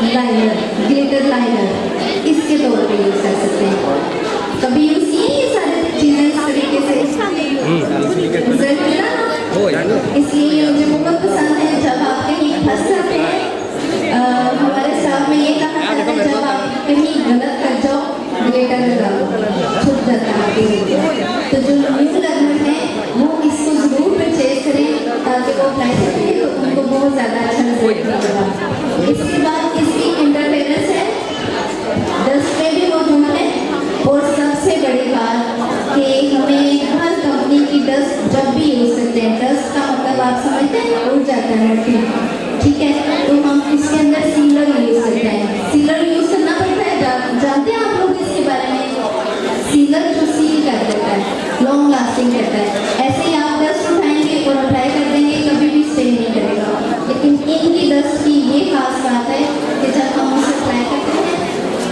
Liner, glitter liner, इसके तौर पे यूज़ कर सकते हैं। कभी यूज़ किए ये सारी चीज़ें इस तरीके से? रिजल्ट मिला? इसलिए ये मुझे बहुत पसंद है। जब आप कहीं फंस जाते हैं, हमारे स्टाफ में ये कहा जाता है जब आप कहीं गलत कर जाओ ग्लिटर लगाओ, छुप जाता है आपके लिए। तो जो न्यू लर्नर हैं वो इसको ज़रूर परचेज करें ताकि वो अप्लाई करें तो उनको बहुत ज़्यादा अच्छा रिजल्ट मिलेगा। इसके बाद इसकी इंटरफेरेंस है, डस्ट में भी मौजूद है। और सबसे बड़ी बात कि हमें हर कंपनी की डस्ट जब भी यूज़ करते हैं, डस्ट का मतलब आप समझते हैं उड़ जाता है मिट्टी, ठीक है, तो हम इसके अंदर सीलर यूज़ करते हैं। सीलर यूज़ करना पड़ता है, जानते हैं आप लोग इसके बारे में? सीलर जो सील कर देता है, लॉन्ग लास्टिंग करता है। ऐसे ही आप डस्ट उठाएंगे और अप्लाई कर देंगे, कभी भी स्टे नहीं करेगा। लेकिन इनकी डस्ट की ये खास बात है कि जब हम उसे अप्लाई करते हैं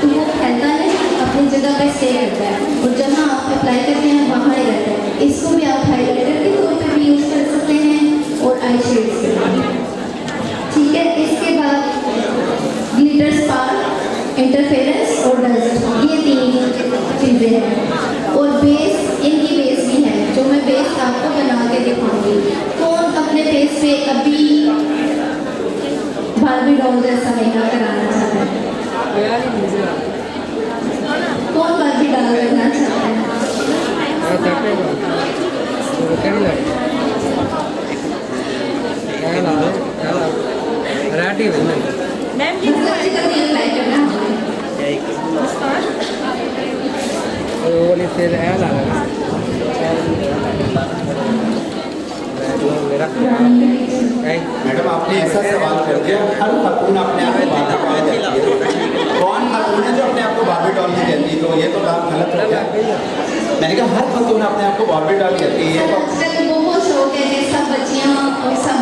तो वो फैलता है, अपनी जगह पर स्टे करता है और जहाँ आप अप्लाई करते हैं वहाँ ही रहता है। इसको भी आप हाइलाइटर के तौर पर भी यूज़ कर सकते हैं और आई शेड्स के लिए, ठीक है। इसके बाद ग्लिटर स्पार्क, इंटरफेरेंस और डस्ट, ये तीन चीज़ें हैं। और बेस, इनकी बेस भी है जो मैं बेस आपको बना के दिखाऊंगी। कौन अपने फेस पे अभी बार्बी डॉल जैसा मेकअप कराना चाहता है? कौन बार्बी डॉल करना चाहता है? मैम ये अच्छी करके अप्लाई करना मैडम आपने ऐसा सवाल कर दिया, हर खातून अपने आप को बार्बी डॉल कहती है। कौन खातून है जो अपने आप को बार्बी डॉल नहीं कहती? तो ये तो बात गलत हो गया। मैंने कहा हर खातून अपने आप को बार्बी डॉल कहती है। आजकल बहुत शौक है कि सब बच्चियाँ और सब